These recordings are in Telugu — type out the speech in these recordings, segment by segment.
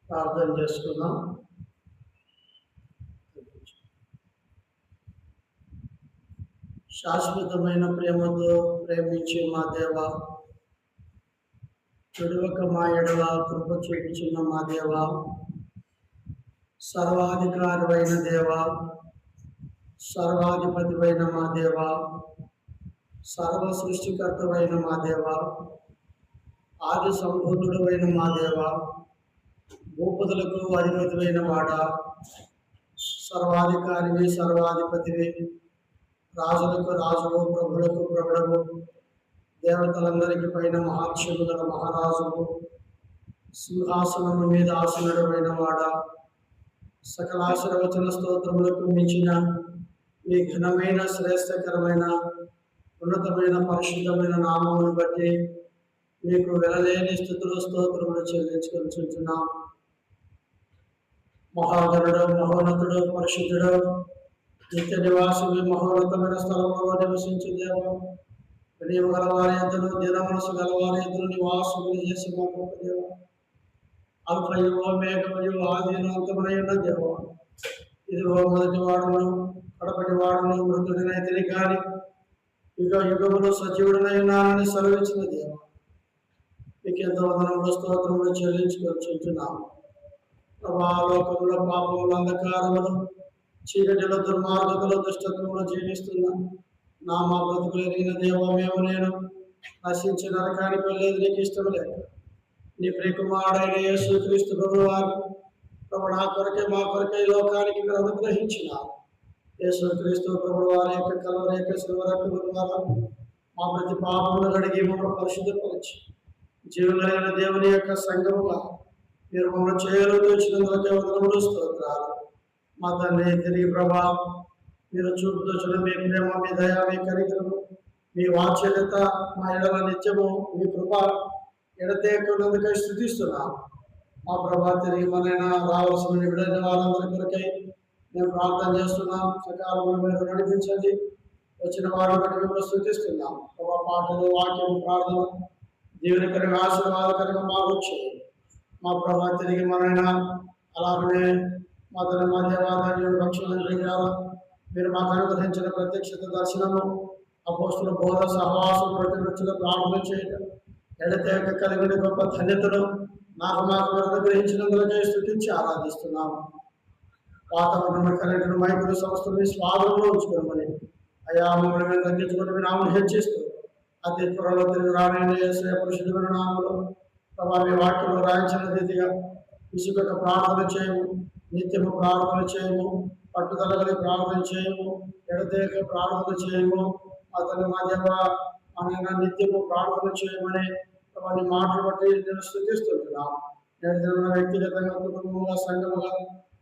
ప్రార్థన చేసుకుందాం. శాశ్వతమైన ప్రేమతో ప్రేమించే మా దేవ, విడువక మా ఎడల కృప చూపించిన మా దేవ, సర్వాధికారివైన దేవ, సర్వాధిపతివైన మా దేవ, సర్వ సృష్టికర్తవైన మా దేవ, ఆది సంభూతుడైన మా దేవ, భూపతులకు అధిపతివైన వాడ, సర్వాధికారివి, సర్వాధిపతివి, రాజులకు రాజువు, ప్రభులకు ప్రభుడవు, దేవతలందరికీ పైన మహాక్షము గల మహారాజువు, సింహాసనము మీద ఆసనుడమైన వాడ, సకలాశీర్వచన స్తోత్రములకు మించిన మీ ఘనమైన శ్రేష్టకరమైన ఉన్నతమైన పరిశుద్ధమైన నామమును బట్టి మీకు వెలలేని స్థుతులు స్తోత్రములు చెల్లించుకుంటున్నాం. మహాగణుడు, మహోన్నతుడు, పరిశుద్ధుడు, నిత్య నివాసుని మహోన్నతమైన స్థలంలో నివసించే దేవం, ప్రేమ గలవారి ఎద్దులు, దిన మనసు గలవారి ఎద్దులు నివాసులు చేసి మా గొప్ప దేవ, అల్పయో మేఘమయో ఆదినంతమునైన దేవ, ఇదిగో మొదటి వాడును కడపటి వాడును మృతుడినైతే కానీ యుగ యుగములు సజీవుడినైనానని సెలవిచ్చిన దేవ, మీకు ఎంతో వందనములు స్తోత్రములు చెల్లించుకొచ్చున్నాము. ప్రభాలోకముల పాపముల అంధకారములు చీకటిలో దుర్మార్గతలో దుష్టత్వంలో జీవిస్తున్నా నా మా బ్రతుకులు ఎరిగిన దేవ, మేము నేను నశించి నరకానికి వెళ్ళేది నీకు ఇష్టం లేక నీ ప్రియకుమారుడైన యేసుక్రీస్తు ప్రభువారు ప్రభు నా కొరకే మా కొరకే లోకానికి మీరు అనుగ్రహించిన యేసుక్రీస్తు ప్రభువారి యొక్క కలవరి యొక్క శివరక్తము ద్వారా మా ప్రతి పాపమును కడిగి మమ్మల్ని పరిశుద్ధపరిచి జీవులైన దేవుని యొక్క సంఘముగా మీరు మమ్మల్ని చేరుతూచినందుకే వందనములు స్తోత్రాలు. మా తండ్రి తిరిగి ప్రభా, మీరు చూపుతూచిన మీ ప్రేమ, మీ దయ, మీ కనికరము, మీ వాత్సల్యత మా ఎడల నిత్యము మీ కృప ఎడతేకున్నందుకై స్తుతిస్తున్నాం. మా ప్రభా, తిరిగి మనైనా రావాల్సిన విడుదల వాళ్ళందరి కొరకై మేము ప్రార్థన చేస్తున్నాం. సకాలంలో మీరు నడిపించండి. వచ్చిన వారిని బట్టి మేము స్తుతిస్తున్నాం. ప్రభా, పాటలు, వాక్యం, ప్రార్థన దీవెనకరంగా ఆశీర్వాదకరంగా మాకు వచ్చేది. మా ప్రభా, తిరిగి మనైనా అలాగనే మా తన మా దేవాదాయుడు భక్షణంత్రి గారు మీరు మాకు అనుగ్రహించిన ప్రత్యక్షత దర్శనము, అపోస్తుల బోధ సహవాసం, ప్రతివృత్తులు ప్రార్థన చేయడం ఎడతేక కలిగిన గొప్ప ధన్యతను మాకు మీరు అనుగ్రహించినందుకే స్తుతించి ఆరాధిస్తున్నాము. వాతావరణం కలిగిన మైకులు సంస్థలు స్వాధంలో ఉంచుకోమని అయా మమ్మల్ని మేము తగ్గించుకుని మీ నామను హెచ్చిస్తూ అతి త్వరలో తిరిగి రానైన యేసయ్య పరిశుద్ధమైన నామములో ప్రభా, మీ వాక్యంలో రాయించిన రీతిగా విసుగక ప్రార్థన చేయము, నిత్యము ప్రార్థన చేయము, పట్టుదల కలిగి ప్రార్థన చేయము, ఎడతేక ప్రార్థన చేయము. అతని మా దేవ మన నిత్యము ప్రార్థన చేయమని వారి మాటలు బట్టి నేను స్తుతిస్తుంటున్నాను. నేను వ్యక్తిగతంగా, కుటుంబంగా, సంఘముగా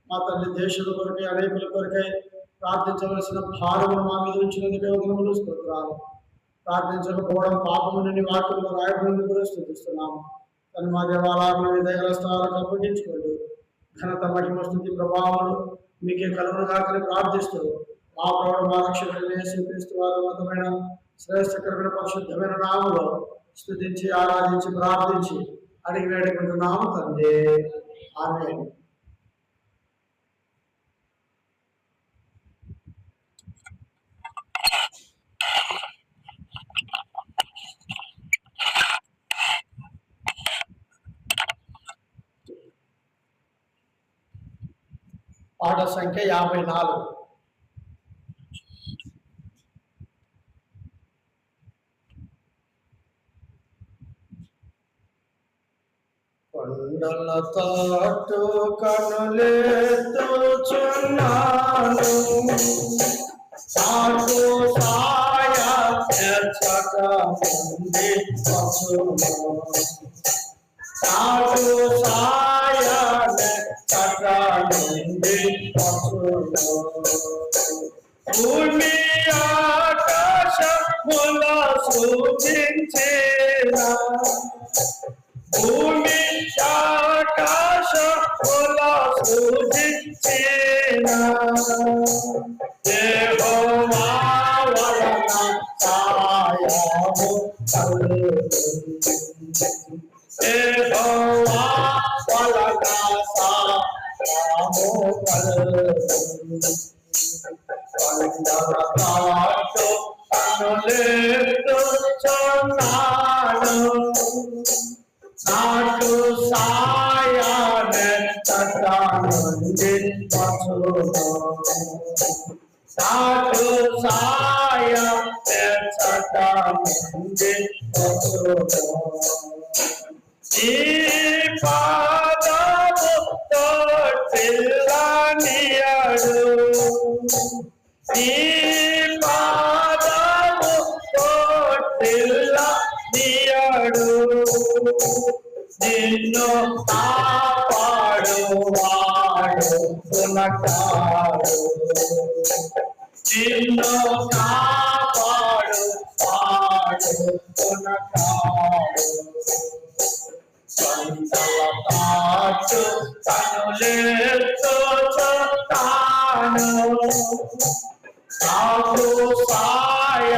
మా తల్లి దేశం కొరకై అనేకుల కొరకై ప్రార్థించవలసిన భారమును మా మీద ఉంచినందుకే వందనములు స్తోత్రాలు. ప్రార్థించకపోవడం పాపముని వాక్యంలో రాయడం కూడా స్తుతిస్తున్నాము. తను మా దేవాలయంలో విధేయల స్థానాలకు అప్పగించుకోండి. ఘనత, మహిమ, స్తుతి, ప్రభావాలు మీకే కలుగును కాకని ప్రార్థిస్తూ మా ప్రభువు మా రక్షకుడైన యేసుక్రీస్తు వారి ఉన్నతమైన శ్రేష్టకరమైన పరిశుద్ధమైన నామములో స్తుతించి ఆరాధించి ప్రార్థించి అడిగి వేడుకుంటున్నాము తండ్రి. ఆమేన్. పాట సంఖ్య 54. కొండల తాటు కనులెత్తుచున్నాను, సాటు సాయ చట ఉంది పశువు, సాటు సాయ చట ఉంది పశువు, భూమి ఆకాశముల సూచించిన, భూమి ఆకాశముల సూచించిన యెహోవా వలన సహాయము కలుగును, యెహోవా వలన నాటు సాయాన్ని చట్టానుండి నాటు సాయాన్ని చట్టానుండి ఈ పాదముతో పిల్లనియడు ఈ పాదముతో పిల్లనియడు నిన్ను కాపాడువాడు పునకాడు నిన్ను కాపాడువాడు పునకాడు సంతలపాటు కనులెత్తుచున్నాను నాకు సాయ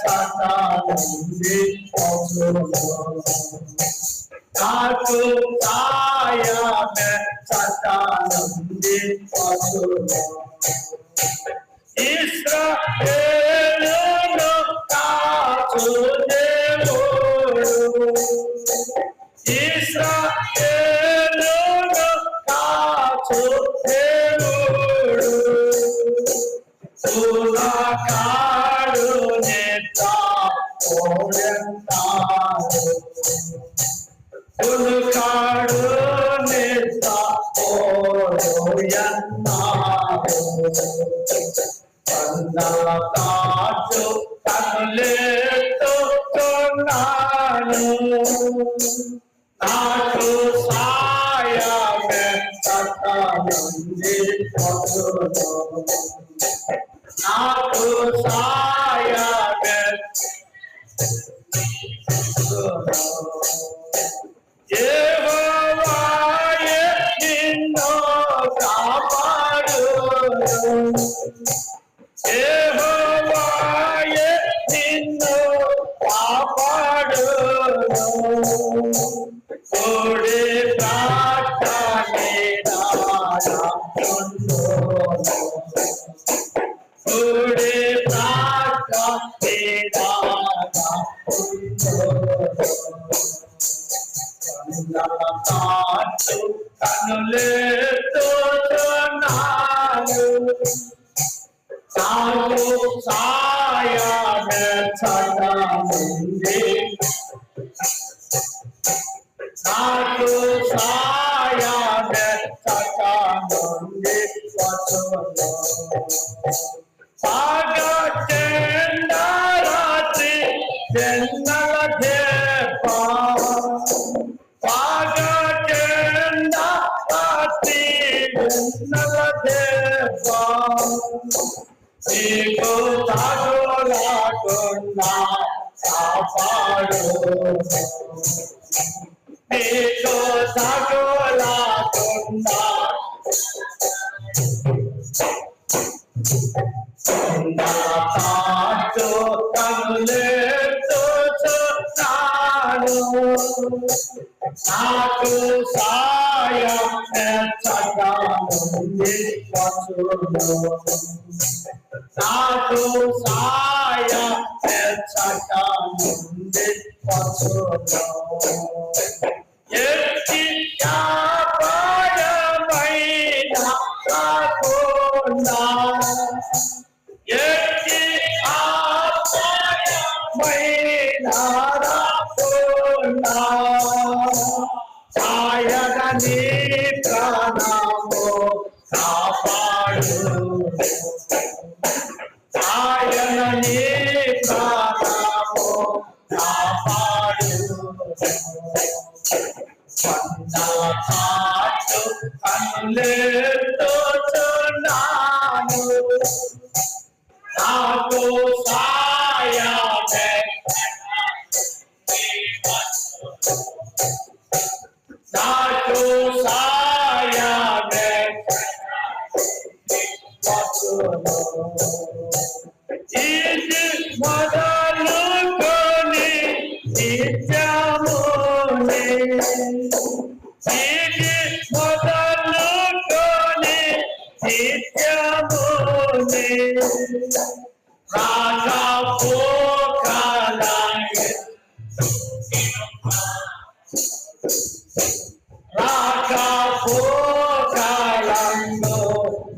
చట్టానుండి నాకు సాయ చట్టానుండి ఇశ్రాయేలును కాచు దేవుడు ఇశ్రాయేలును కాచు దేవుడు సునకాడు నెత్త ఓడంతాడు సునకాడు నెత్త ఓడోయన్నాడు సందలతాచు కనులెత్తుచున్నాను నాకు సాయమే చట్టానుండి నాకు సాయమే యెహోవాయే నిన్ను కాపాడును యెహోవాయే నిన్ను కాపాడును కోడి ప్రార్థనే నాడును కోడి ప్రార్థనే నాడును కనులెత్తుచున్నాను నాకు సాయమే చట్టానుండి నాకు సాయమే చట్టానుండి పగచెండ రాత్రి వెన్నెల దీప పగచెండ రాత్రి వెన్నెల దీప నీకు తాగులాకుండా కాపాడు నీకు తాగులాకుండా తాటు కనులెత్తుచున్నాను నాకు సాయ చట్టానుండి నాకు సాయ చట్టానుండి ఎత్తి అపాయమైన కాకుండా ఎత్తి అపాయమైన రాకుండా సాయగని ప్రాణము కాపాడు సాయగని ప్రాణము కాపాడు పాటు కనులెత్తుచున్నాను నాకు సాయమే నాకు సాయమే ఇది మొదలుకొని నిత్యమునే ఇది మొదలుకొని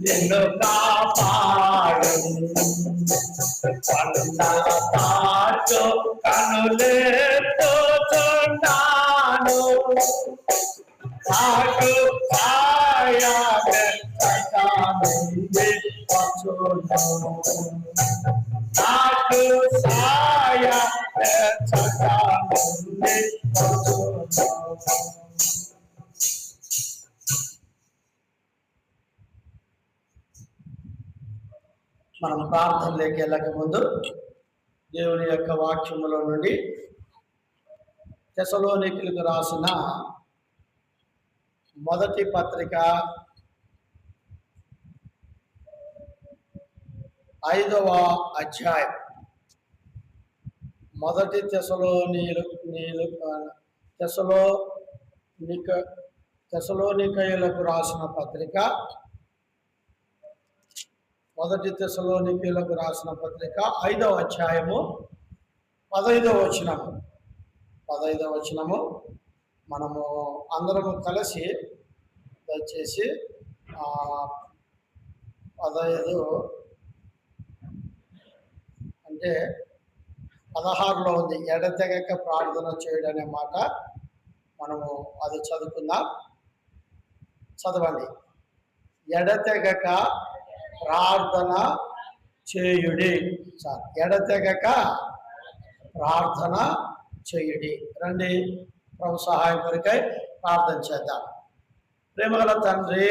నిన్ను కాపాడు పాటు కనులేతున్నాను పాటు నాకు సాయ మనం ప్రార్థనలోకి వెళ్ళక ముందు దేవుని యొక్క వాక్యములో నుండి తెస్సలోనికీయులకు రాసిన మొదటి పత్రిక 5వ అధ్యాయం. మొదటి తెస్సలోనికీయులకు రాసిన పత్రిక, మొదటి తెస్సలోనికీయులకు రాసిన పత్రిక 5వ అధ్యాయము 15వ వచనము మనము అందరము కలిసి దయచేసి 15 అంటే 16లో ఉంది. ఎడతెగక ప్రార్థన చేయడం అనే మాట మనము అది చదువుకుందాం. చదవండి. ఎడతెగక ప్రార్థన చేయుడి. సార్, ఎడతెగక ప్రార్థన చేయుడి. రండి, ప్రభు సహాయం కొరకై ప్రార్థన చేద్దాం. ప్రేమగల తండ్రి,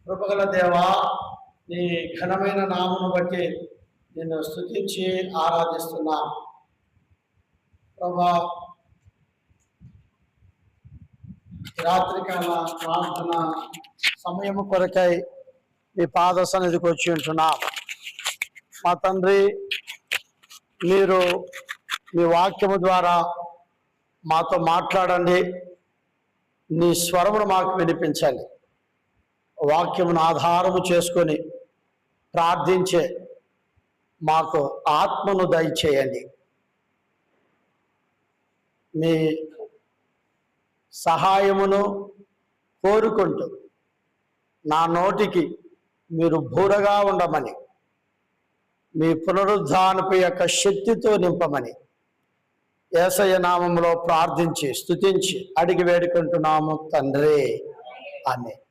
కృపగల దేవా, నీ ఘనమైన నామమును బట్టి నిన్ను స్తుతించి ఆరాధిస్తున్నాం. ప్రభా, రాత్రికాల ప్రార్థన సమయము కొరకై మీ పాద సన్నిధికి వచ్చి ఉంటున్నాం. మా తండ్రి, మీరు మీ వాక్యము ద్వారా మాతో మాట్లాడండి. నీ స్వరమును మాకు వినిపించాలి. వాక్యమును ఆధారము చేసుకొని ప్రార్థించే మాకు ఆత్మను దయచేయండి. మీ సహాయమును కోరుకుంటూ నా నోటికి మీరు బూరగా ఉండమని, మీ పునరుద్ధానపు యొక్క శక్తితో నింపమని యేసయ్య నామములో ప్రార్థించి స్తుతించి అడిగి వేడుకుంటున్నాము తండ్రి. ఆమేన్.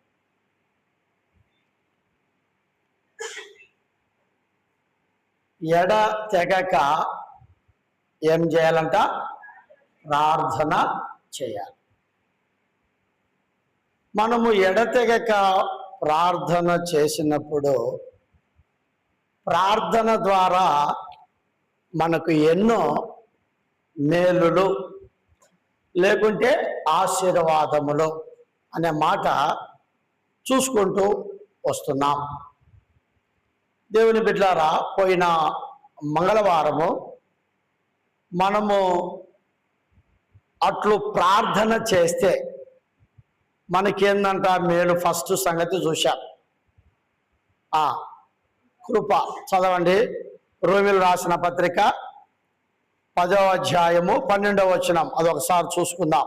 ఎడ తెగక ఏం చేయాలంట? ప్రార్థన చేయాలి. మనము ఎడతెగక ప్రార్థన చేసినప్పుడు ప్రార్థన ద్వారా మనకు ఎన్నో మేలులు లేకుంటే ఆశీర్వాదములు అనే మాట చూసుకుంటూ వస్తున్నాం. దేవుని బిడ్డలారా, పోయిన మంగళవారము మనము అట్లు ప్రార్థన చేస్తే మనకేందంట మేలు. ఫస్ట్ సంగతి చూశాం. కృప. చదవండి. రోమిలు రాసిన పత్రిక 10వ అధ్యాయము 12వ వచనం. అదొకసారి చూసుకుందాం.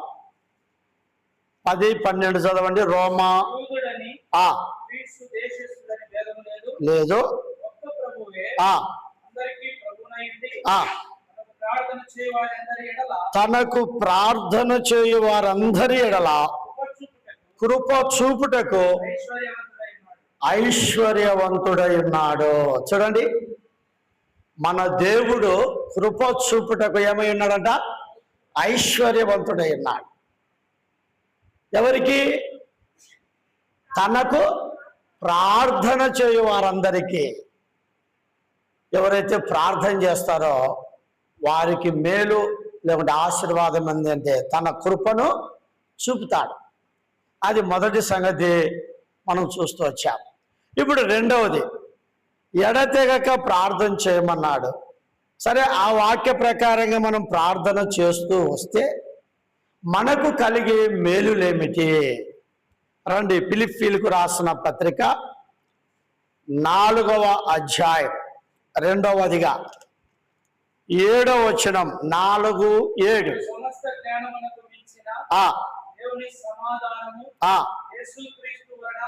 10-12 చదవండి. రోమా లేదు, తనకు ప్రార్థన చేయు వారందరి ఎడల కృప చూపుటకు ఐశ్వర్యవంతుడై ఉన్నాడు. చూడండి, మన దేవుడు కృప చూపుటకు ఏమై ఉన్నాడంట? ఐశ్వర్యవంతుడై ఉన్నాడు. ఎవరికి? తనకు ప్రార్థన చేయు వారందరికీ. ఎవరైతే ప్రార్థన చేస్తారో వారికి మేలు లేకుంటే ఆశీర్వాదం ఏంటంటే తన కృపను చూపుతాడు. అది మొదటి సంగతి మనం చూస్తూ వచ్చాం. ఇప్పుడు రెండవది, ఎడతెగక ప్రార్థన చేయమన్నాడు. సరే, ఆ వాక్య ప్రకారంగా మనం ప్రార్థన చేస్తూ వస్తే మనకు కలిగే మేలులేమిటి? రండి, ఫిలిప్పీలకు రాసిన పత్రిక 4వ అధ్యాయం రెండవదిగా 7వ వచనం 4:7. సమస్త జ్ఞానమునకు మించిన దేవుని సమాధానము యేసుక్రీస్తు వలన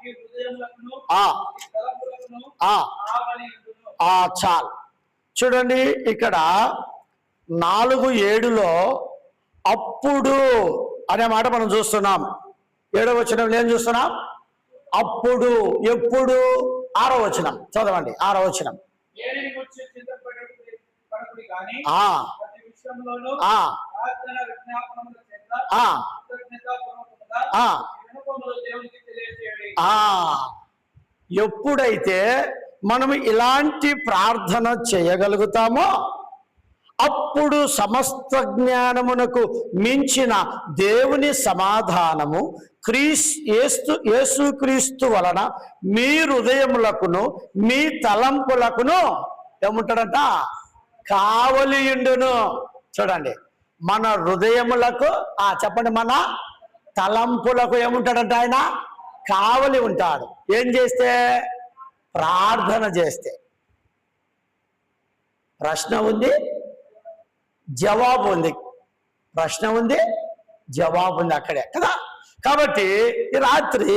మీ హృదయములకును మీ తలంపులకును కావలి ఉండును. చాలు. చూడండి, ఇక్కడ 4:7లో అప్పుడు అనే మాట మనం చూస్తున్నాం. 7వ వచనంలో ఏం చూస్తున్నాం? అప్పుడు. ఎప్పుడు? 6వ వచనం చదవండి. 6వ వచనం. ఎప్పుడైతే మనం ఇలాంటి ప్రార్థన చేయగలుగుతామో అప్పుడు సమస్త జ్ఞానమునకు మించిన దేవుని సమాధానము యేసుక్రీస్తు వలన మీ హృదయములకును మీ తలంపులకును ఏముంటాడంట? కావలియుండును. చూడండి, మన హృదయములకు చెప్పండి, మన తలంపులకు ఏముంటాడంట? ఆయన కావలి ఉంటాడు. ఏం చేస్తే? ప్రార్థన చేస్తే. ప్రశ్న ఉంది, జవాబు ఉంది. ప్రశ్న ఉంది, జవాబు ఉంది అక్కడే కదా. కాబట్టి ఈ రాత్రి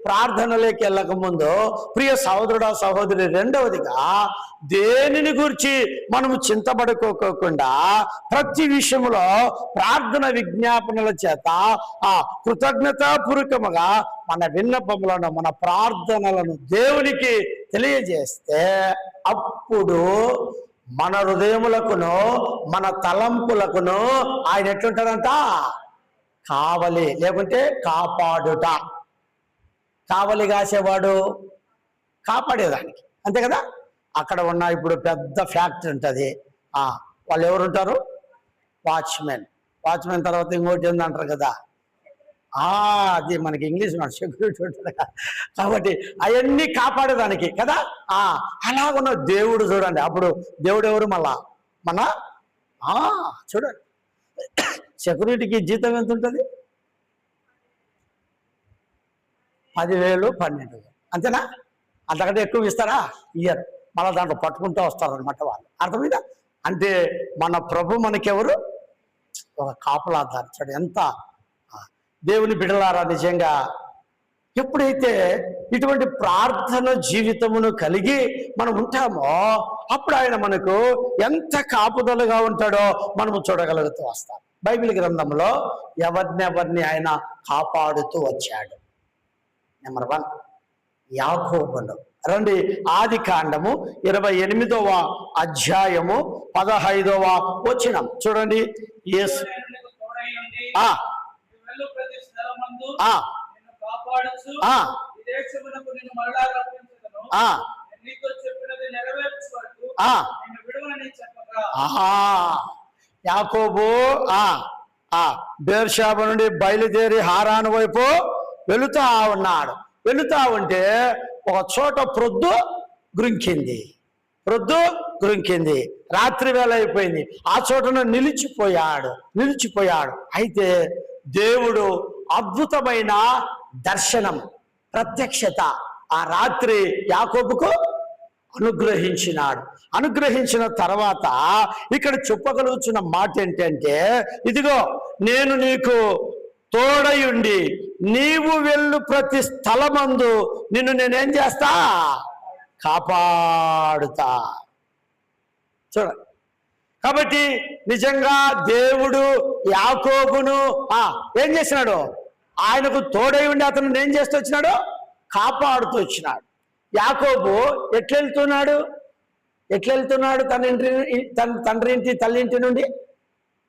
ప్రార్థనలోకి వెళ్ళక ముందు ప్రియ సహోదరుడా సహోదరి, రెండవదిగా దేనిని గురించి మనము చింతపడుకోకుండా ప్రతి విషయంలో ప్రార్థన విజ్ఞాపనల చేత కృతజ్ఞతాపూర్వకముగా మన విన్నపములను మన ప్రార్థనలను దేవునికి తెలియజేస్తే అప్పుడు మన హృదయములకును మన తలంపులకును ఆయన ఎట్లుంటాడంట? కావలి, లేకుంటే కాపాడుట. కావలి కాసేవాడు కాపాడేదానికి, అంతే కదా. అక్కడ ఉన్న ఇప్పుడు పెద్ద ఫ్యాక్టరీ ఉంటుంది, వాళ్ళు ఎవరుంటారు? వాచ్మెన్. వాచ్మెన్ తర్వాత ఇంకోటి ఏందంటారు కదా, అది మనకి ఇంగ్లీష్ సెక్యూరిటీ ఉంటుంది కాబట్టి అవన్నీ కాపాడేదానికి కదా. అలాగున్న దేవుడు చూడండి. అప్పుడు దేవుడు ఎవరు? మళ్ళా మన చూడండి, సెక్యూరిటీకి జీతం ఎంత ఉంటుంది? 10,000 12,000 అంతేనా? అంతకంటే ఎక్కువ ఇస్తారా? ఇయ్యరు. మళ్ళీ దాంట్లో పట్టుకుంటూ వస్తారనమాట వాళ్ళు. అర్థమైందా? అంటే మన ప్రభు మనకెవరు? ఒక కాపలాదారు. చూడు ఎంత దేవుని బిడ్డలారా. నిజంగా ఎప్పుడైతే ఇటువంటి ప్రార్థన జీవితమును కలిగి మనం ఉంటామో అప్పుడు ఆయన మనకు ఎంత కాపుదలుగా ఉంటాడో మనము చూడగలుగుతూ వస్తాం. బైబిల్ గ్రంథంలో ఎవరినెవరిని ఆయన కాపాడుతూ వచ్చాడు. నెంబర్ 1 యాకోబును. రండి, ఆది కాండము 28వ అధ్యాయము 15వ వచనం చూడండి. యాకోబు బేర్షాబా నుండి బయలుదేరి హారాను వైపు వెళుతా ఉన్నాడు. వెళుతా ఉంటే ఒక చోట ప్రొద్దు గ్రుంకింది. రాత్రి వేళ అయిపోయింది. ఆ చోటను నిలిచిపోయాడు. అయితే దేవుడు అద్భుతమైన దర్శనం, ప్రత్యక్షత ఆ రాత్రి యాకోబుకు అనుగ్రహించిన తర్వాత ఇక్కడ చెప్పగలుగుతున్న మాట ఏంటంటే, ఇదిగో నేను నీకు తోడయుండి నీవు వెళ్ళు ప్రతి స్థలమందు నిన్ను నేనేం చేస్తా? కాపాడుతా. చూడండి, కాబట్టి నిజంగా దేవుడు యాకోబును ఏం చేసినాడు? ఆయనకు తోడై ఉండి అతను ఏం చేస్తూ వచ్చినాడు? కాపాడుతూ వచ్చినాడు. యాకోబు ఎట్లెళ్తున్నాడు? తన తండ్రి ఇంటి తల్లింటి నుండి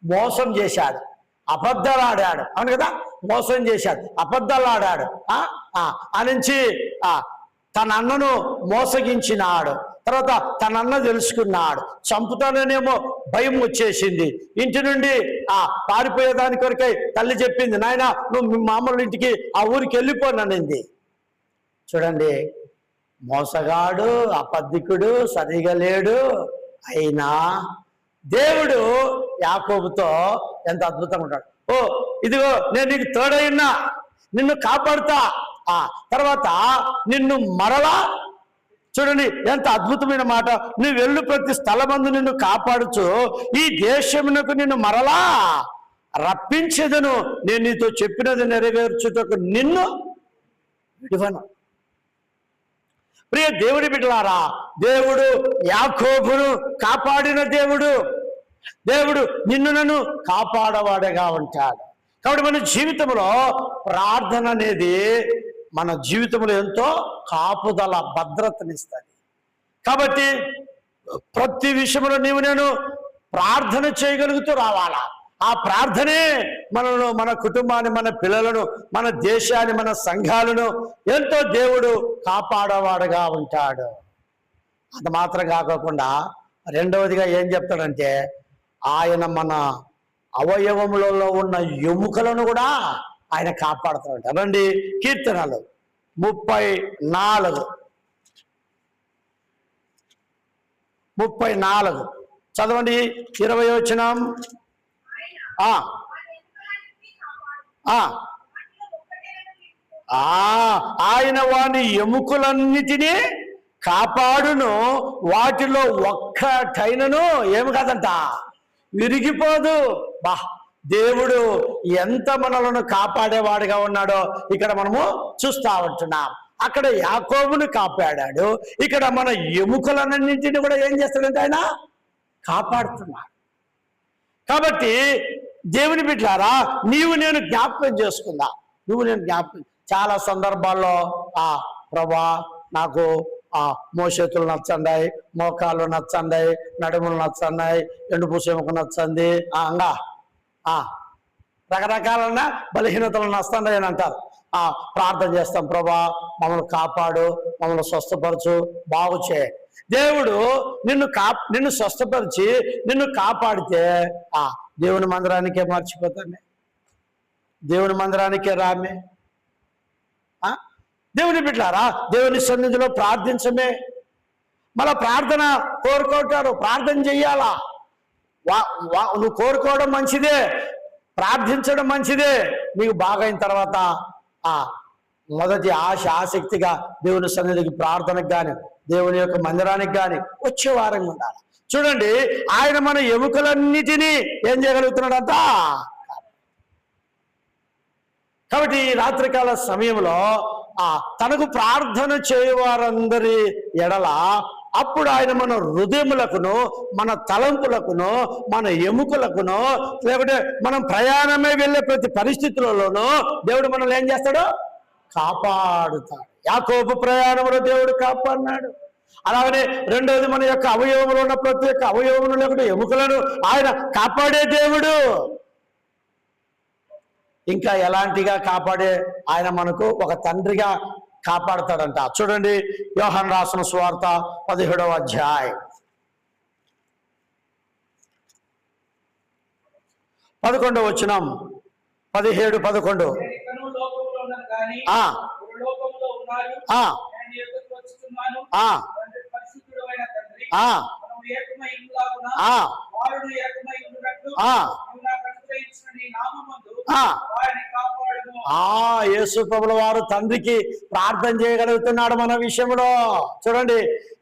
మోసం చేశాడు, అబద్ధాలు ఆడాడు. అవును కదా, మోసం చేశాడు, అబద్ధాలు ఆడాడు. ఆ నుంచి తన అన్నను మోసగించినాడు. తర్వాత తన అన్న తెలుసుకున్నాడు. చంపుతాననేమో భయం వచ్చేసింది. ఇంటి నుండి పారిపోయేదాని కొరకై తల్లి చెప్పింది, నాయన నువ్వు మీ మామూలు ఇంటికి ఆ ఊరికి వెళ్ళిపోననింది. చూడండి, మోసగాడు, అబద్ధికుడు, సరిగా లేడు. అయినా దేవుడు యాకోబుతో ఎంత అద్భుతంగా ఉంటాడు. ఇదిగో నేను నీకు తోడైనా, నిన్ను కాపాడుతా, తర్వాత నిన్ను మరలా చూడండి ఎంత అద్భుతమైన మాట. నువ్వు వెళ్ళు ప్రతి స్థలమందు నిన్ను కాపాడుచు ఈ దేశమునకు నిన్ను మరలా రప్పించేదను, నేను నీతో చెప్పినది నెరవేర్చుటకు నిన్ను విడువను. ప్రియ దేవుడి బిడ్డలారా, దేవుడు యాకోబును కాపాడిన దేవుడు. దేవుడు నిన్ను నన్ను కాపాడవాడగా ఉంటాడు. కాబట్టి మన జీవితంలో ప్రార్థన అనేది మన జీవితంలో ఎంతో కాపుదల, భద్రతనిస్తుంది. కాబట్టి ప్రతి విషయంలో నేను ప్రార్థన చేయగలుగుతూ రావాలా. ఆ ప్రార్థనే మనను, మన కుటుంబాన్ని, మన పిల్లలను, మన దేశాన్ని, మన సంఘాలను ఎంతో దేవుడు కాపాడేవాడుగా ఉంటాడు. అది మాత్రం కాకుండా రెండవదిగా ఏం చెప్తాడంటే, ఆయన మన అవయవములలో ఉన్న ఎముకలను కూడా ఆయన కాపాడుతాడు. రండి కీర్తనలు 34 చదవండి. 20 వచనం. ఆయన వాని ఎముకలన్నిటినీ కాపాడును, వాటిలో ఒక్కటైనను ఏమి కాదంట విరిగిపోదు. బా, దేవుడు ఎంత మనలను కాపాడేవాడుగా ఉన్నాడో ఇక్కడ మనము చూస్తా ఉంటున్నాం. అక్కడ యాకోబును కాపాడాడు, ఇక్కడ మన ఎముకలన్నింటినీ కూడా ఏం చేస్తాడంటే ఆయన కాపాడుతున్నాడు. కాబట్టి దేవుని బిడ్డలారా, నీవు నేను జ్ఞాపకం చేసుకుందా. నువ్వు నేను జ్ఞాపకం, చాలా సందర్భాల్లో ప్రభా నాకు మోచేతులు నచ్చండాయి, మోకాళ్ళు నచ్చండాయి, నడుములు నచ్చండాయి, ఎండుపూసెముక నచ్చంది, అంగా రకరకాలైన బలహీనతలు నచ్చండాయి అని అంటారు. ప్రార్థన చేస్తాం, ప్రభా మమ్మల్ని కాపాడు, మమ్మల్ని స్వస్థపరచు, బాగు చేయి. దేవుడు నిన్ను స్వస్థపరిచి నిన్ను కాపాడితే దేవుని మందిరానికే మర్చిపోతామే, దేవుని మందిరానికే రామే. దేవుని బిడ్డలారా, దేవుని సన్నిధిలో ప్రార్థించమే. మళ్ళా ప్రార్థన కోరుకుంటారు, ప్రార్థన చెయ్యాలా. నువ్వు కోరుకోవడం మంచిదే, ప్రార్థించడం మంచిదే. నీకు బాగైన తర్వాత మొదటి ఆసక్తిగా దేవుని సన్నిధికి, ప్రార్థనకు కానీ, దేవుని యొక్క మందిరానికి కానీ వచ్చే వారంగా ఉండాలి. చూడండి, ఆయన మన ఎముకలన్నిటినీ ఏం చేయగలుగుతున్నాడంట. కాబట్టి ఈ రాత్రికాల సమయంలో తనకు ప్రార్థన చేయవారందరి ఎడల అప్పుడు ఆయన మన హృదయములకును, మన తలంపులకును, మన ఎముకలకును, లేకపోతే మనం ప్రయాణమే వెళ్ళే ప్రతి పరిస్థితులలోనూ దేవుడు మనల్ని ఏం చేస్తాడు, కాపాడుతాడు. యాకోబు ప్రయాణంలో దేవుడు కాపాడినాడు. అలాగనే రెండవది, మన యొక్క అవయవములు ఉన్న ప్రతి ఒక్క అవయవములు లేకపోతే ఎముకలను ఆయన కాపాడే దేవుడు. ఇంకా ఎలాంటిగా కాపాడే ఆయన మనకు ఒక తండ్రిగా కాపాడతాడంట. చూడండి, యోహాను రాసిన సువార్త 17వ అధ్యాయం 11వ వచనం, 17-11. యేసు ప్రభుల వారు తండ్రికి ప్రార్థన చేయగలుగుతున్నాడు మన విషయంలో. చూడండి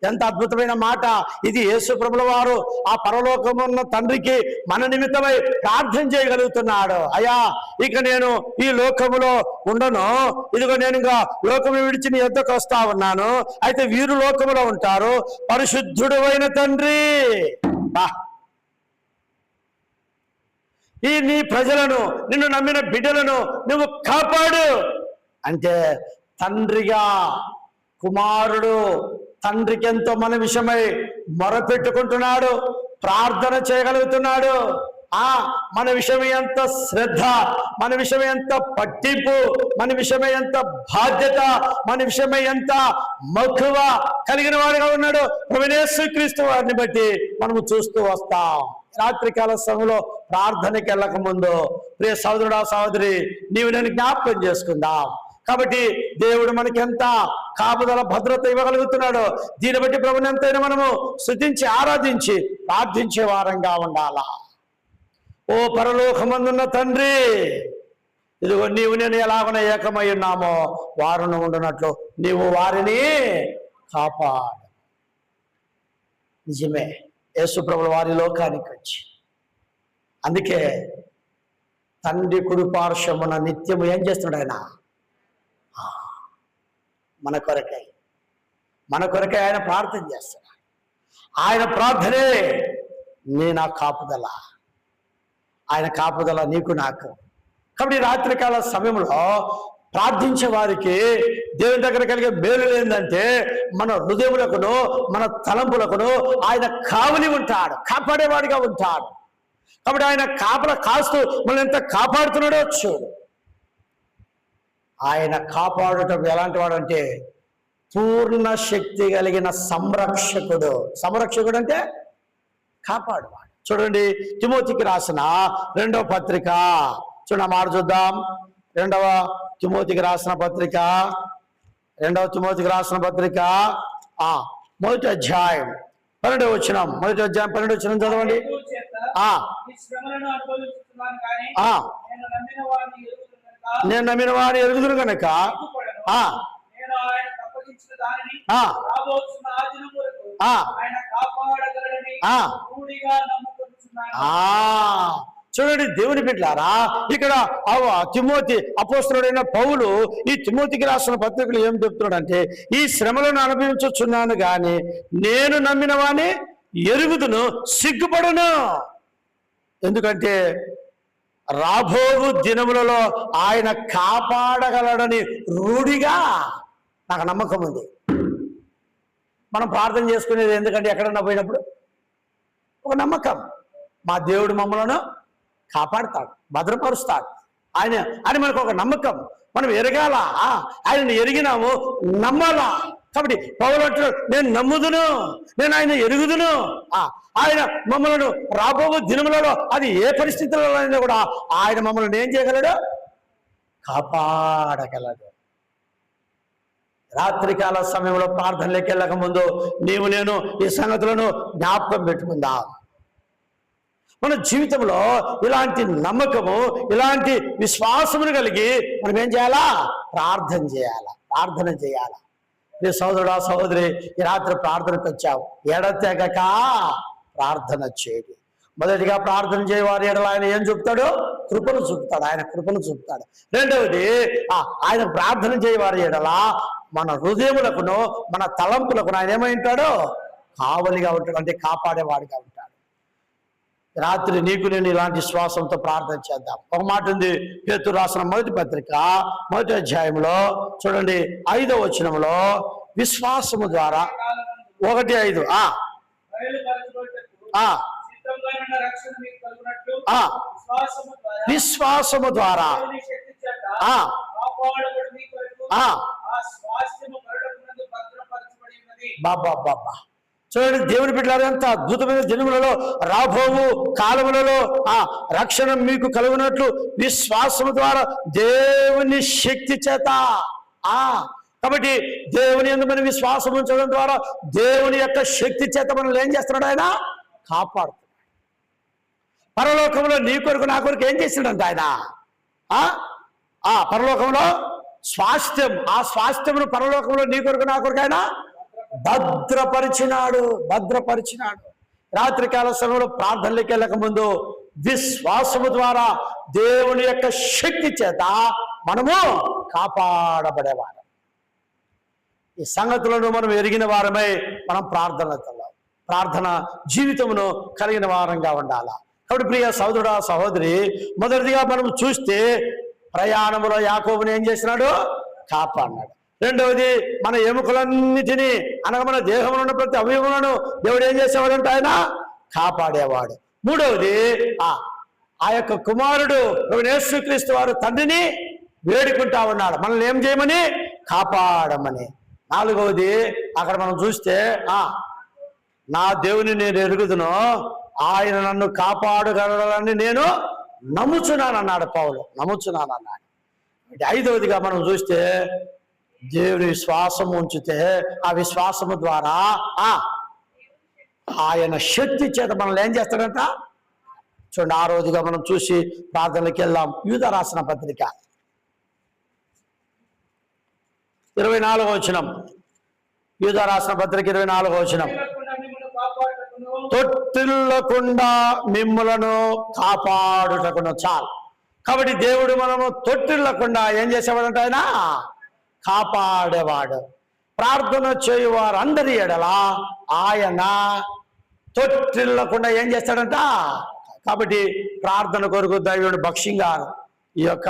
ఎంత అద్భుతమైన మాట ఇది. యేసు ప్రభుల వారు ఆ పరలోకమున్న తండ్రికి మన నిమిత్తమై ప్రార్థన చేయగలుగుతున్నాడు. అయ్యా, ఇక నేను ఈ లోకములో ఉండను, ఇదిగో నేను ఇంకా లోకము విడిచి నీ యొద్దకు వస్తా ఉన్నాను. అయితే వీరు లోకములో ఉంటారు, పరిశుద్ధుడు అయిన తండ్రి ఈ నీ ప్రజలను, నిన్ను నమ్మిన బిడ్డలను నువ్వు కాపాడు అంటే, తండ్రిగా కుమారుడు తండ్రికి ఎంతో మన విషయమై మొరపెట్టుకుంటున్నాడు, ప్రార్థన చేయగలుగుతున్నాడు. మన విషయం ఎంత శ్రద్ధ, మన విషయం ఎంత పట్టింపు, మన విషయమై ఎంత బాధ్యత, మన విషయమై ఎంత మక్కువ కలిగిన వాడుగా ఉన్నాడు ప్రభువైన యేసుక్రీస్తు వారిని బట్టి మనము చూస్తూ వస్తాం. రాత్రికాల సమయంలో ప్రార్థనకి వెళ్ళక ముందు ప్రియ సహోదరుడా, సహోదరి, నీవు నేను జ్ఞాపకం చేసుకుందాం. కాబట్టి దేవుడు మనకి ఎంత కాపుదల, భద్రత ఇవ్వగలుగుతున్నాడో దీన్ని బట్టి ప్రభుని ఎంతైనా మనము స్తుతించి, ఆరాధించి, ప్రార్థించే వారంగా ఉండాలా. ఓ పరలోకమందున్న తండ్రి, ఇదిగో నీవు నేను ఎలాగన ఏకమై ఉన్నామో వారును ఉండునట్లు నీవు వారిని కాపాడు. నిజమే, యేసు ప్రభువు వారి లోకానికి వచ్చి, అందుకే తండ్రి కుడి పార్శ్వమున నిత్యము ఏం చేస్తున్నాడు ఆయన? మన కొరకై ఆయన ప్రార్థన చేస్తున్నాడు. ఆయన ప్రార్థనే నా కాపుదల, ఆయన కాపుదల నీకు నాకు. కాబట్టి రాత్రికాల సమయంలో ప్రార్థించే వారికి దేవుని దగ్గర కలిగే మేలు ఏంటంటే మన హృదయములకును మన తలంపులకును ఆయన కావలి ఉంటాడు, కాపాడేవాడిగా ఉంటాడు. కాబట్టి ఆయన కాస్తూ మనల్ని ఎంత కాపాడుతున్నాడో చూడు. ఆయన కాపాడటం ఎలాంటి వాడు అంటే పూర్ణ శక్తి కలిగిన సంరక్షకుడు. సంరక్షకుడు అంటే కాపాడువాడు. చూడండి, తిమోతికి రాసిన 2వ పత్రిక చూడండి, మాట చూద్దాం. 2వ తిమోతికి రాసిన పత్రిక 1వ అధ్యాయం 12వ వచనం. 1వ అధ్యాయం 12వ వచనం చదవండి. నేను నమ్మిన వాడిని ఎరుగుదును కనుక చూడండి దేవుని బిడ్డలారా, ఇక్కడ తిమోతి అపోస్తలుడైన పౌలు ఈ తిమోతికి రాసిన పత్రికలు ఏం చెప్తున్నాడంటే, ఈ శ్రమలను అనుభవించుచున్నాను గాని నేను నమ్మిన వాణ్ణి ఎరుగుదును, సిగ్గుపడును. ఎందుకంటే రాబోవు దినములలో ఆయన కాపాడగలడని రూఢిగా నాకు నమ్మకం ఉంది. మనం ప్రార్థన చేసుకునేది ఎందుకంటే ఎక్కడన్నా పోయినప్పుడు ఒక నమ్మకం, మా దేవుడు మమ్మలను కాపాడుతాడు, భద్రపరుస్తాడు ఆయన అని మనకు ఒక నమ్మకం. మనం ఎరగాల, ఆయనను ఎరిగినాము, నమ్మాలా. కాబట్టి పౌలు అంటున్నాడు, నేను నమ్ముదును, నేను ఆయన ఎరుగుదును. ఆయన మమ్మల్ని రాబో దినములలో అది ఏ పరిస్థితులలో అయినా కూడా ఆయన మమ్మల్ని ఏం చేయగలడు? కాపాడగలడు. రాత్రికాల సమయంలో ప్రార్థనలోకి వెళ్ళక ముందు నీవు నేను ఈ సంగతులను జ్ఞాపకం పెట్టుకుందాం. మన జీవితంలో ఇలాంటి నమ్మకము, ఇలాంటి విశ్వాసమును కలిగి మనం ఏం చేయాలా? ప్రార్థన చేయాలా. నీ సోదరుడా సహోదరి, ఈ రాత్రి ప్రార్థనకు వచ్చావు, ఎడతెగక ప్రార్థన చేయండి. మొదటిగా ప్రార్థన చేయవారి ఎడల ఆయన ఏం చూపుతాడు? కృపను చూపుతాడు. ఆయన కృపను చూపుతాడు. రెండవది, ఆయన ప్రార్థన చేయవారి ఎడల మన హృదయములకును మన తలంపులకును ఆయన ఏమై ఉంటాడో? కావలిగా ఉంటాడు, అంటే కాపాడేవాడిగా ఉంటాడు. రాత్రి నీకు నేను ఇలాంటి విశ్వాసంతో ప్రార్థన చేద్దాం. ఒక మాట ఉంది, పేతురు రాసిన 1వ పత్రిక 1వ అధ్యాయంలో చూడండి 5వ వచనంలో, విశ్వాసము ద్వారా 1:5 విశ్వాసము ద్వారా బాబా చూడండి, దేవుని బిడ్డలారా, ఎంత అద్భుతమైన దినములలో రాబోవు కాలములలో రక్షణ మీకు కలుగునట్లు విశ్వాసము ద్వారా దేవుని శక్తి చేత. కాబట్టి దేవుని యందు మనం విశ్వాసం ఉంచడం ద్వారా దేవుని యొక్క శక్తి చేత మనల్ని ఏం చేస్తున్నాడు? ఆయన కాపాడుతున్నాడు. పరలోకంలో నీ కొరకు నా కొరకు ఏం చేస్తున్నాడు ఆయన? పరలోకంలో స్వాస్థ్యం, ఆ స్వాస్థ్యమును పరలోకంలో నీ కొరకు నా కొరకు ఆయన భద్రపరిచినాడు. రాత్రికాల సమయంలో ప్రార్థనలోకి వెళ్ళక ముందు విశ్వాసము ద్వారా దేవుని యొక్క శక్తి చేత మనము కాపాడబడేవారం. ఈ సంగతులను మనం ఎరిగిన వారమై మనం ప్రార్థన జీవితమును కలిగిన వారంగా ఉండాలి. కాబట్టి ప్రియ సోదరుడా సహోదరి, మొదటిదిగా మనం చూస్తే ప్రయాణములో యాకోబుని ఏం చేసినాడు? కాపాడినాడు. రెండవది, మన ఎముకలన్నిటినీ అనగా మన దేహంలో ఉన్న ప్రతి అవయవములను దేవుడు ఏం చేసేవాడంటే ఆయన కాపాడేవాడు. మూడవది, ఆ యొక్క కుమారుడు యేసుక్రీస్తు వారు తండ్రిని వేడుకుంటా ఉన్నాడు మనల్ని ఏం చేయమని? కాపాడమని. నాలుగవది, అక్కడ మనం చూస్తే నా దేవుని నేను ఎరుగుదును, ఆయన నన్ను కాపాడగలడని నేను నమ్ముచున్నాను అన్నాడు పౌలు. ఐదవదిగా మనం చూస్తే దేవుని విశ్వాసం ఉంచితే ఆ విశ్వాసము ద్వారా ఆయన శక్తి చేత మనల్ని ఏం చేస్తాడంట? చూడండి, ఆ రోజుగా మనం చూసి ప్రార్థనకి వెళ్దాం. యూదా రాసిన పత్రిక 24వ వచనం. యూదా రాసిన పత్రిక 24వ వచనం. తొట్టిల్లకుండా మిమ్మల్ని కాపాడుటకును తొట్టిల్లకుండా మిమ్ములను కాపాడుటకును. చాలు. కాబట్టి దేవుడు మనము తొట్టిల్లకుండా ఏం చేసేవాడంట? ఆయన కాపాడేవాడు. ప్రార్థన చేయువారందరి ఎడల ఆయన తొట్టిల్లకుండా ఏం చేస్తాడంట? కాబట్టి ప్రార్థన కొరకు దైవుడు భక్ష్యంగా ఈ యొక్క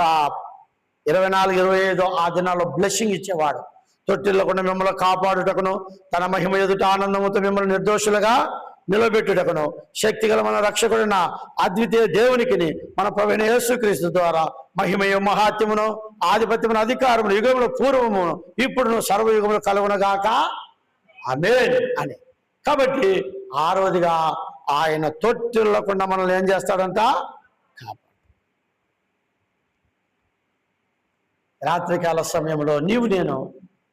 24, 25 ఆ దినాల్లో బ్లెస్సింగ్ ఇచ్చేవాడు. తొట్టిల్లకుండా మిమ్మల్ని కాపాడుటకును, తన మహిమ ఎదుట ఆనందముతో మిమ్మల్ని నిర్దోషులుగా నిలబెట్టుటకును, శక్తిగల మన రక్షకుడైన అద్వితీయ దేవునికి మన ప్రభువైన యేసుక్రీస్తు ద్వారా మహిమయు మహాత్యమును ఆధిపత్యమును అధికారమును యుగములు పూర్వమును ఇప్పుడును సర్వయుగములు కలుగునగాక ఆమేన్ అని. కాబట్టి ఆరోదిగా ఆయన తొట్టిల్లకుండా మనల్ని ఏం చేస్తాడంట? కాపాడు. రాత్రికాల సమయంలో నీవు నేను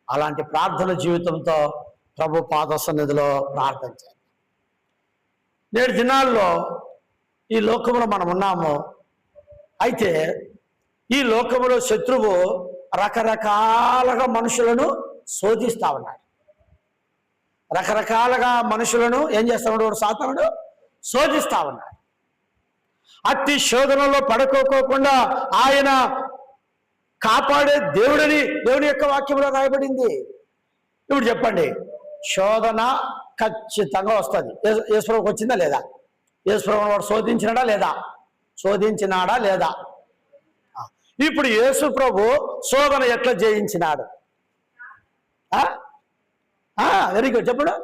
అలాంటి ప్రార్థన జీవితంతో ప్రభు పాద సన్నిధిలో ప్రార్థన చేయాలి. నేటి దినాల్లో ఈ లోకంలో మనం ఉన్నాము. అయితే ఈ లోకంలో శత్రువు రకరకాలుగా మనుషులను శోధిస్తా ఉన్నాడు. రకరకాలుగా మనుషులను ఏం చేస్తాడు? సాతానుడు శోధిస్తా ఉన్నాడు. అట్టి శోధనలో పడుకోకుండా ఆయన కాపాడే దేవుడని దేవుని యొక్క వాక్యంలో రాయబడింది. ఇప్పుడు చెప్పండి, శోధన ఖచ్చితంగా వస్తుంది. యేసుప్రభుకి వచ్చిందా లేదా? యేసుప్రభుని వాడు శోధించినాడా లేదా? శోధించినాడా లేదా? ఇప్పుడు యేసుప్రభు శోధన ఎట్లా జయించినాడు? వెరీ గుడ్, చెప్పడు.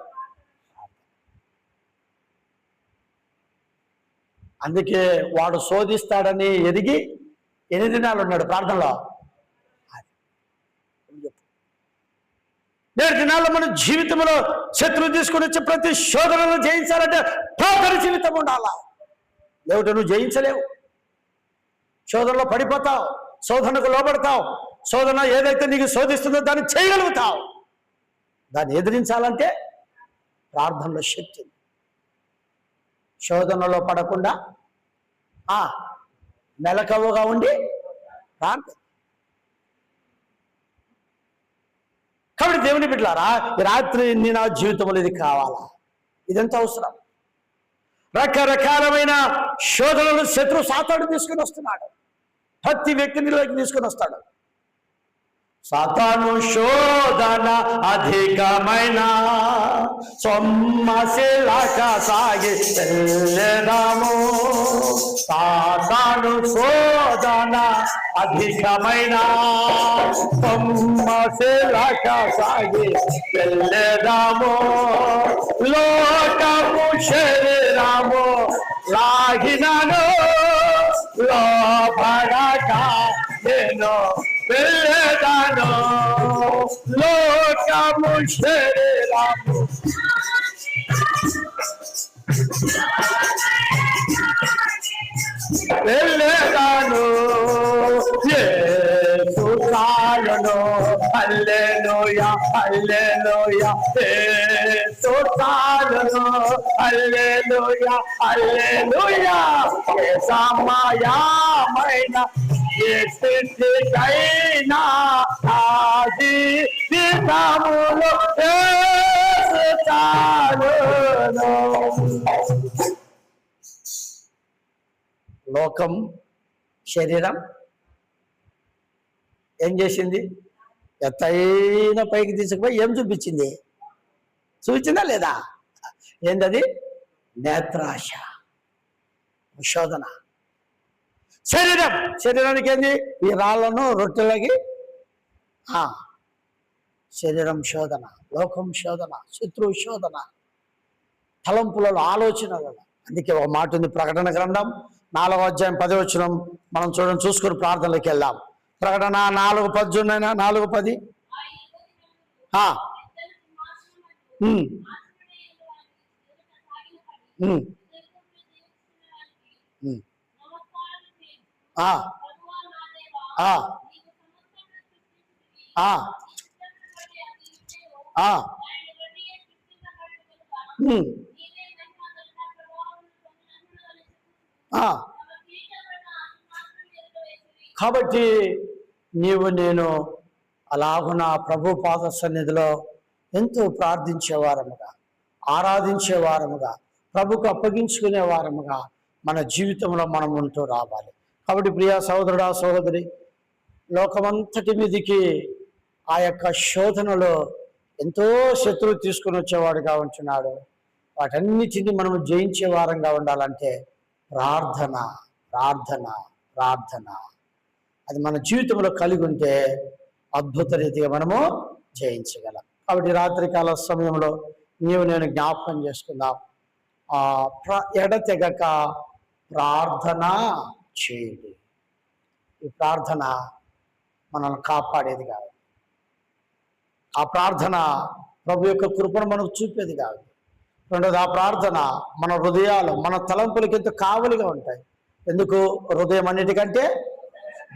అందుకే వాడు శోధిస్తాడని ఎరిగి 8 దినాలు ఉన్నాడు ప్రార్థనలో. నేటి దినాల్లో మన జీవితంలో శత్రువు తీసుకుని వచ్చి ప్రతి శోధనను జయించాలంటే ప్రార్థన జీవితం ఉండాలా. లేకపోతే నువ్వు జయించలేవు. శోధనలో పడిపోతావు, శోధనకు లోబడతావు. శోధన ఏదైతే నీకు శోధిస్తుందో దాన్ని చేయగలుగుతావు. దాన్ని ఎదిరించాలంటే ప్రార్థనలో శక్తి. శోధనలో పడకుండా మెలకువగా ఉండి ప్రార్థన. కాబట్టి దేవుని బిడ్డలారా, ఈ రాత్రి నీ నా జీవితంలో ఇది కావాలా? ఇదంతా అవసరం. రకరకాలమైన శోధనలు శత్రు సాతాను తీసుకుని వస్తున్నాడు. ప్రతి వ్యక్తినిలోకి తీసుకుని వస్తాడు. సాతాను శోధన అధికమైన సొమ్మశిలాగా సాగి వెళ్ళెదాము. సాతాను శోధన అధికమైన సొమ్మశిలాగా సాగి వెళ్ళెదాము. లోకము శరీరము లాగినను లోపడక నేను వెళ్ళేదాను. లోకము శరీరము వెళ్ళేదాను. యేసు చాలును. హల్లెలూయా హల్లెలూయా. యేసు చాలును. హల్లెలూయా హల్లెలూయా. ఏ సమయమైన ఏ స్థితికైనా ఆది జీవితములో యేసు చాలును. లోకం శరీరం ఏం చేసింది? ఎత్తైన పైకి తీసుకుపోయి ఏం చూపించింది? చూపించిందా లేదా? ఏంటది? నేత్రాశ, శోధన. శరీరానికి ఏంది? ఈ రాళ్లను రొట్టెలకి శరీరం శోధన, లోకం శోధన, శత్రువు శోధన, తలంపులలో, ఆలోచనలలో. అందుకే ఒక మాట ఉంది, ప్రకటన గ్రంథం 4వ అధ్యాయం 10వ వచనం. మనం చూసుకుని ప్రార్థనలోకి వెళ్దాం. ప్రకటన 4:10. 4:10. కాబట్టి నీవు నేను అలాగున ప్రభు పాద సన్నిధిలో ఎంతో ప్రార్థించే వారముగా, ఆరాధించే వారముగా, ప్రభుకు అప్పగించుకునే వారముగా మన జీవితంలో మనం ఉంటూ రావాలి. కాబట్టి ప్రియా సహోదరుడా, సహోదరి, లోకమంతటి మీదికి ఆ యొక్క శోధనలో ఎంతో శత్రువు తీసుకుని వచ్చేవాడుగా ఉంటున్నాడు. వాటన్నిటిని మనం జయించే వారంగా ఉండాలంటే ప్రార్థన, ప్రార్థన, ప్రార్థన అది మన జీవితంలో కలిగి ఉంటే అద్భుత రీతిగా మనము జయించగలం. కాబట్టి రాత్రికాల సమయంలో నీవు నేను జ్ఞాపకం చేసుకుందాం. ఎడతెగక ప్రార్థన చేయండి. ఈ ప్రార్థన మనల్ని కాపాడేది కాదు. ఆ ప్రార్థన ప్రభు యొక్క కృపను మనకు చూపేది కాదు. రెండోది, ఆ ప్రార్థన మన హృదయాలు, మన తలంపులకి ఎంతో కావలిగా ఉంటాయి. ఎందుకు? హృదయం అన్నిటికంటే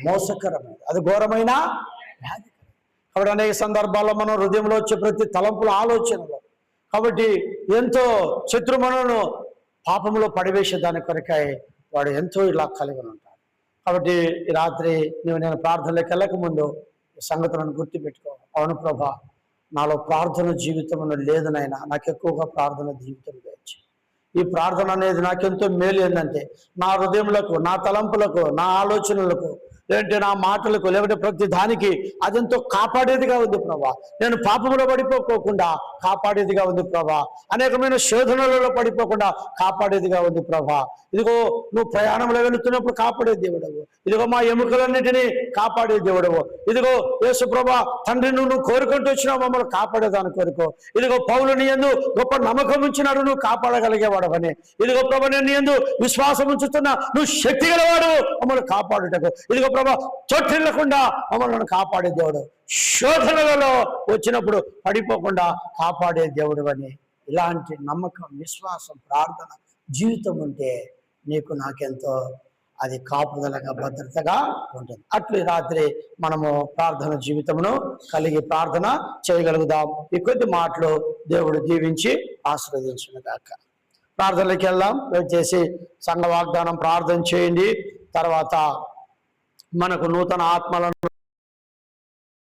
మోసకరమైనది, అది ఘోరమైన వ్యాధి. కాబట్టి అనేక సందర్భాల్లో మనం హృదయంలో వచ్చే ప్రతి తలంపుల ఆలోచనలో కాబట్టి ఎంతో శత్రు మనను పాపంలో పడివేసే దాని కొరకై వాడు ఎంతో ఇలా కలిగి ఉంటాడు. కాబట్టి ఈ రాత్రి నేను ప్రార్థనలోకి వెళ్ళక ముందు ఈ సంగతులను గుర్తుపెట్టుకో. అవును ప్రభా, నాలో ప్రార్థన జీవితం లేదు నాయనా, నాకు ఎక్కువగా ప్రార్థన జీవితం తెచ్చి ఈ ప్రార్థన అనేది నాకెంతో మేలు. ఏంటంటే నా హృదయములకు, నా తలంపులకు, నా ఆలోచనలకు, లేదంటే నా మాటలకు, లేకపోతే ప్రతి దానికి అదెంతో కాపాడేదిగా ఉంది ప్రభా. నేను పాపంలో పడిపోకుండా కాపాడేదిగా ఉంది ప్రభా. అనేకమైన శోధనలలో పడిపోకుండా కాపాడేదిగా ఉంది ప్రభా. ఇదిగో నువ్వు ప్రయాణంలో వెళుతున్నప్పుడు కాపాడే దేవుడవు. ఇదిగో మా ఎముకలన్నిటినీ కాపాడే దేవుడవు. ఇదిగో యేసు ప్రభా, తండ్రి నువ్వు కోరుకుంటూ వచ్చినావు, మమ్మల్ని కాపాడేదాని కోరుకో. ఇదిగో పౌలుని యందు గొప్ప నమ్మకం ఉంచినాడు, నువ్వు కాపాడగలిగేవాడవని. ఇదిగో ప్రభా, నేను నీ యందు విశ్వాసం ఉంచుతున్నా, నువ్వు శక్తి గలవాడు మమ్మల్ని కాపాడుటకు. ఇదిగో ప్రభా, చోట్టిల్లకుండా మమ్మల్ని కాపాడే దేవుడు, శోధనలలో వచ్చినప్పుడు పడిపోకుండా కాపాడే దేవుడు అని ఇలాంటి నమ్మకం, విశ్వాసం, ప్రార్థన జీవితం ఉంటే నీకు నాకెంతో అది కాపుదలగా, భద్రతగా ఉంటుంది. అట్లు రాత్రి మనము ప్రార్థన జీవితమును కలిగి ప్రార్థన చేయగలుగుదాం. ఈ కొద్ది మాటలు దేవుడు దీవించి ఆశీర్వదించును గాక. ప్రార్థనలోకి వెళ్దాం. దయచేసి సంఘ వాగ్దానం ప్రార్థన చేయండి. తర్వాత మనకు నూతన ఆత్మలను